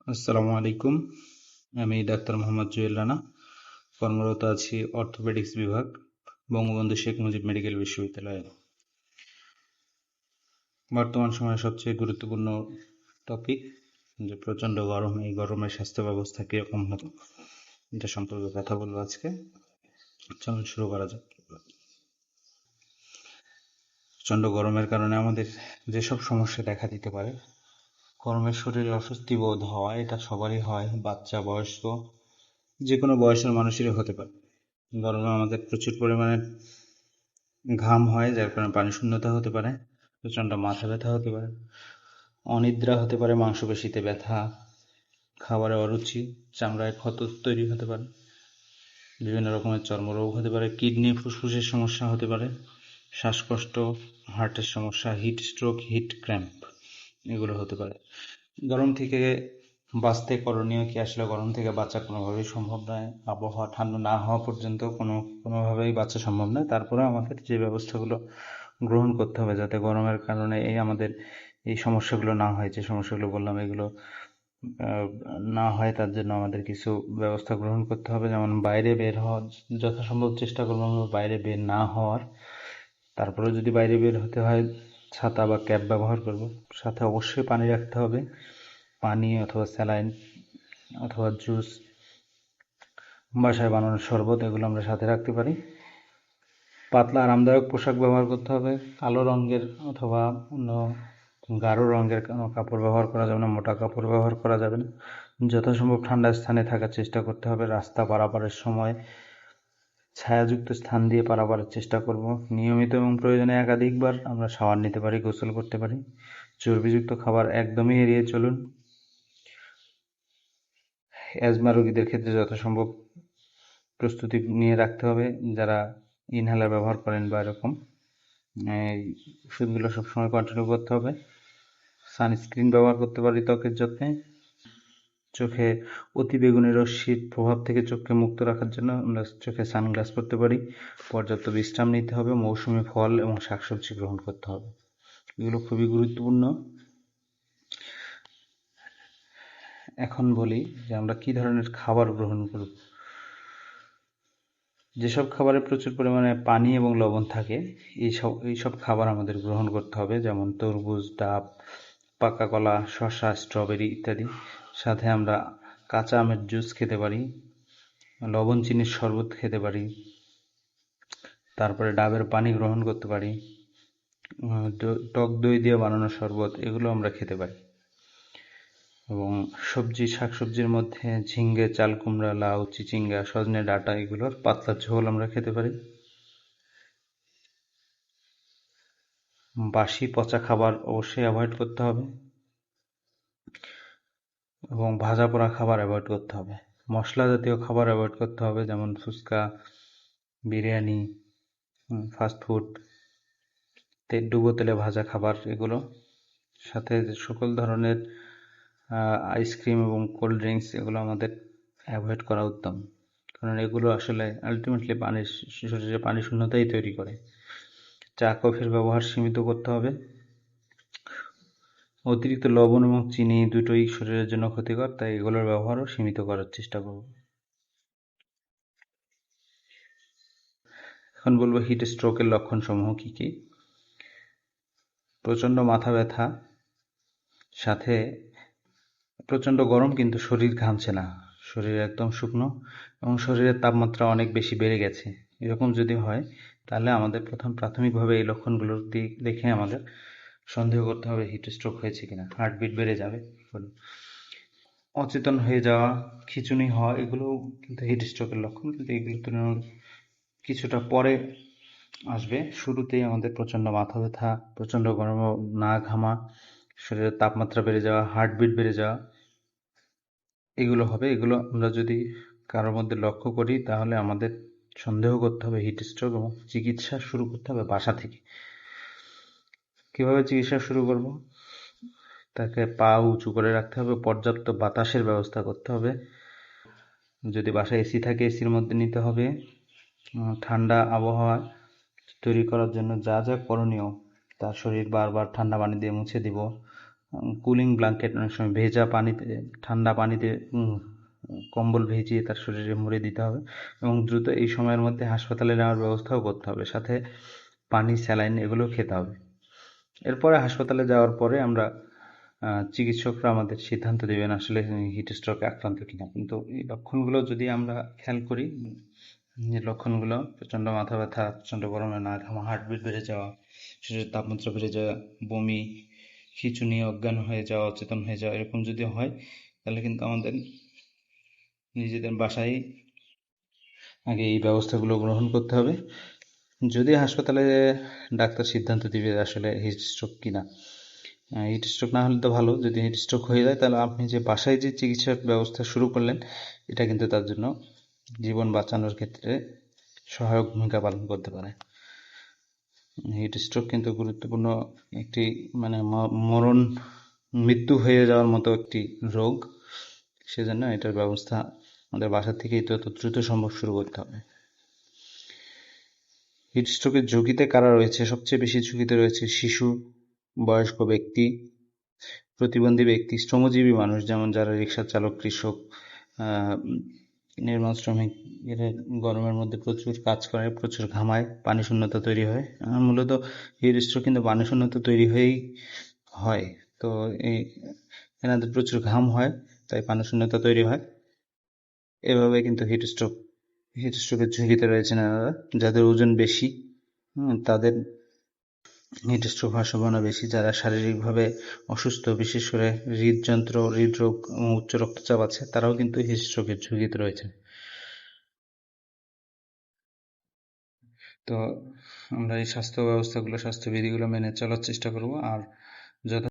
আসসালামু আলাইকুম। আমি ডাক্তার মোহাম্মদ জুয়েল রানা, কর্মরত আছি অর্থোপেডিক্স বিভাগ, বঙ্গবন্ধু শেখ মুজিব মেডিকেল বিশ্ববিদ্যালয়ে। বর্তমান সময়ে সবচেয়ে গুরুত্বপূর্ণ টপিক যে প্রচণ্ড গরম, এই গরমের স্বাস্থ্য ব্যবস্থা কীরকম হবে এটা সম্পর্কে কথা বলবো আজকে। চলুন শুরু করা যাক। প্রচণ্ড গরমের কারণে আমাদের যেসব সমস্যা দেখা দিতে পারে, গরমের শরীরে অস্বস্তি বোধ হওয়া, এটা সবারই হয়, বাচ্চা, বয়স্ক, যে কোনো বয়সের মানুষেরই হতে পারে। গরমে আমাদের প্রচুর পরিমাণে ঘাম হয়, যার কারণে পানি শূন্যতা হতে পারে, প্রচণ্ড মাথা ব্যথা হতে পারে, অনিদ্রা হতে পারে, মাংসপেশিতে ব্যথা, খাবারে অরুচি, চামড়ায় ক্ষত তৈরি হতে পারে, বিভিন্ন রকমের চর্মরোগ হতে পারে, কিডনি ফুসফুসের সমস্যা হতে পারে, শ্বাসকষ্ট, হার্টের সমস্যা, হিট স্ট্রোক, হিট ক্র্যাম্প, এগুলো হতে পারে। গরম থেকে বাঁচতে করণীয় কি? আসলে গরম থেকে বাঁচা কোনোভাবেই সম্ভব নয়। আবহাওয়া ঠান্ডা না হওয়া পর্যন্ত কোনোভাবেই বাঁচা সম্ভব নয়। তারপরে আমাদের যে ব্যবস্থাগুলো গ্রহণ করতে হবে যাতে গরমের কারণে আমাদের এই সমস্যাগুলো না হয়, যে সমস্যাগুলো বললাম এগুলো না হয়, তার জন্য আমাদের কিছু ব্যবস্থা গ্রহণ করতে হবে। যেমন বাইরে বের হওয়া, যথাসম্ভব চেষ্টা করবো আমরা বাইরে বের না হওয়ার। তারপরে যদি বাইরে বের হতে হয়, ছাতা বা ক্যাপ ব্যবহার করব। সাথে অবশ্যই পানি রাখতে হবে, পানি অথবা স্যালাইন অথবা জুস, বাসায় বানানোর শরবত, এগুলো আমরা সাথে রাখতে পারি। পাতলা আরামদায়ক পোশাক ব্যবহার করতে হবে। কালো রঙের অথবা অন্য গাঢ় রঙের কোনো কাপড় ব্যবহার করা যাবে না, মোটা কাপড় ব্যবহার করা যাবে না। যথাসম্ভব ঠান্ডা স্থানে থাকার চেষ্টা করতে হবে। রাস্তা পারাপারের সময় ছায়াযুক্ত স্থান দিয়ে পারাপারের চেষ্টা করব। নিয়মিত এবং প্রয়োজনে একাধিকবার আমরা শাওয়ার নিতে পারি, গোসল করতে পারি। চর্বিযুক্ত খাবার একদমই এড়িয়ে চলুন। অ্যাজমা রোগীদের ক্ষেত্রে যথাসম্ভব প্রস্তুতি নিয়ে রাখতে হবে, যারা ইনহেলার ব্যবহার করেন বা এরকম, এই ওষুধগুলো সবসময় কন্টিনিউ করতে হবে। সানস্ক্রিন ব্যবহার করতে পারি ত্বকের যত্নে। চোখে অতি বেগুনি রশ্মির প্রভাব থেকে চোখকে মুক্ত রাখার জন্য আমরা চোখে সানগ্লাস পরতে পারি। পর্যাপ্ত বিশ্রাম নিতে হবে, মৌসুমী ফল এবং শাকসবজি গ্রহণ করতে হবে, এগুলো খুবই গুরুত্বপূর্ণ। এখন বলি যে আমরা কি ধরনের খাবার গ্রহণ করব। যেসব খাবারে প্রচুর পরিমাণে পানি এবং লবণ থাকে, এইসব খাবার আমাদের গ্রহণ করতে হবে, যেমন তরমুজ, ডাব, পাকা কলা, শসা, স্ট্রবেরি ইত্যাদি। সাথে আমরা কাঁচা আমের জুস খেতে পারি, লবণ চিনির শরবত খেতে পারি, তারপরে ডাবের পানি গ্রহণ করতে পারি, টক দই দিয়ে বানানো শরবত, এগুলো আমরা খেতে পারি। এবং শাকসবজির মধ্যে ঝিঙ্গে, চাল কুমড়া, লাউ, চিচিঙ্গা, সজনে ডাঁটা, এগুলোর পাতলা ঝোল আমরা খেতে পারি। বাসি পচা খাবার অবশ্যই অ্যাভয়েড করতে হবে এবং ভাজা পোড়া খাবার অ্যাভয়েড করতে হবে। মশলা জাতীয় খাবার অ্যাভয়েড করতে হবে, যেমন ফুচকা, বিরিয়ানি, ফাস্টফুড, ডুবো তেলে ভাজা খাবার, এগুলো। সাথে সকল ধরনের আইসক্রিম এবং কোল্ড ড্রিঙ্কস, এগুলো আমাদের অ্যাভয়েড করা উত্তম, কারণ এগুলো আসলে আলটিমেটলি শরীরে পানি শূন্যতাই তৈরি করে। চা কফির ব্যবহার সীমিত করতে হবে। অতিরিক্ত লবণ এবং চিনি দুটোই শরীরের জন্য ক্ষতিকর, তাই এগুলোর ব্যবহারও সীমিত করার চেষ্টা করব। এখন বলবো হিট স্ট্রোকের লক্ষণসমূহ কি কি। প্রচণ্ড মাথা ব্যথা, সাথে প্রচণ্ড গরম কিন্তু শরীর ঘামছে না, শরীর একদম শুকনো এবং শরীরের তাপমাত্রা অনেক বেশি বেড়ে গেছে, এরকম যদি হয় তাহলে আমাদের প্রাথমিকভাবে এই লক্ষণগুলো দেখে আমাদের সন্দেহ করতে হবে হিট স্ট্রোক হয়েছে কিনা। হার্টবিট বেড়ে যাবে, অচেতন হয়ে যাওয়া, খিঁচুনি হওয়া, এগুলো কিন্তু হিট স্ট্রোকের লক্ষণ, কিন্তু এগুলো তুলনামূলক কিছুটা পরে আসবে। শুরুতেই আমাদের প্রচণ্ড মাথা ব্যথা, প্রচণ্ড গরম, না ঘামা, শরীরের তাপমাত্রা বেড়ে যাওয়া, হার্টবিট বেড়ে যাওয়া, এগুলো হবে। এগুলো আমরা যদি কারোর মধ্যে লক্ষ্য করি তাহলে আমাদের সন্দেহ করতে হবে হিট স্ট্রোক এবং চিকিৎসা শুরু করতে হবে বাসা থেকে। কিভাবে চিকিৎসা শুরু করব? তাকে পা উঁচু করে রাখতে হবে, পর্যাপ্ত বাতাসের ব্যবস্থা করতে হবে। যদি বাসায় এসি থাকে এসির মধ্যে নিতে হবে। ঠান্ডা আবহাওয়া তৈরি করার জন্য যা যা করণীয়, তার শরীর বারবার ঠান্ডা পানি দিয়ে মুছে দিব, কুলিং ব্ল্যাঙ্কেট, অনেক সময় ভেজা পানিতে, ঠান্ডা পানিতে কম্বল ভিজিয়ে তার শরীরে মুড়ে দিতে হবে এবং দ্রুত এই সময়ের মধ্যে হাসপাতালে নেওয়ার ব্যবস্থাও করতে হবে, সাথে পানি, স্যালাইন এগুলো খেতে হবে। এরপরে হাসপাতালে যাওয়ার পরে আমরা চিকিৎসকরা আমাদের সিদ্ধান্ত দেবেন আসলে হিট স্ট্রোকে আক্রান্ত কিনা। কিন্তু এই লক্ষণগুলো যদি আমরা খেয়াল করি, যে লক্ষণগুলো প্রচণ্ড মাথা ব্যথা, প্রচণ্ড গরমে না ঘামা, হার্টবিট বেড়ে যাওয়া, শরীরের তাপমাত্রা বেড়ে যাওয়া, বমি, খিঁচুনি, অজ্ঞান হয়ে যাওয়া, অচেতন হয়ে যাওয়া, এরকম যদি হয় তাহলে কিন্তু আমাদের নিজেদের বাসায় আগে এই ব্যবস্থাগুলো গ্রহণ করতে হবে। যদি হাসপাতালে ডাক্তার সিদ্ধান্ত দিবে আসলে হিট স্ট্রোক কিনা, হিট স্ট্রোক না হলে তো ভালো। যদি হিট স্ট্রোক হয়ে যায় তাহলে আপনি যে বাসায় যে চিকিৎসা ব্যবস্থা শুরু করলেন এটা কিন্তু তার জন্য জীবন বাঁচানোর ক্ষেত্রে সহায়ক ভূমিকা পালন করতে পারে। হিট স্ট্রোক কিন্তু গুরুত্বপূর্ণ একটি, মানে মরণ, মৃত্যু হয়ে যাওয়ার মতো একটি রোগ। সেজন্য এটার ব্যবস্থা আমাদের বাসা থেকেই যত দ্রুত সম্ভব শুরু করতে হবে। হিট স্ট্রোকের ঝুঁকিতে কারা রয়েছে? সবচেয়ে বেশি ঝুঁকিতে রয়েছে শিশু, বয়স্ক ব্যক্তি, প্রতিবন্ধী ব্যক্তি, শ্রমজীবী মানুষ, যেমন যারা রিক্সা চালক, কৃষক, নির্মাণ শ্রমিক, এরা গরমের মধ্যে প্রচুর কাজ করে, প্রচুর ঘামায়, পানি শূন্যতা তৈরি হয়। মূলত হিট স্ট্রোক কিন্তু পানি শূন্যতা তৈরি হয়েই হয়। তো এই এনাদের প্রচুর ঘাম হয়, তাই পানি শূন্যতা তৈরি হয়। এভাবে কিন্তু হিট স্ট্রোকের ঝুঁকিতে রয়েছেন এনারা। যাদের ওজন বেশি তাদের হিট স্ট্রোক হওয়ার সম্ভাবনা বেশি। যারা শারীরিকভাবে অসুস্থ, বিশেষ করে হৃদযন্ত্র, হৃদরোগ এবং উচ্চ রক্তচাপ আছে, তারাও কিন্তু হিট স্ট্রোকের ঝুঁকিতে রয়েছে। তো আমরা এই স্বাস্থ্য ব্যবস্থাগুলো, স্বাস্থ্যবিধিগুলো মেনে চলার চেষ্টা করব, আর যত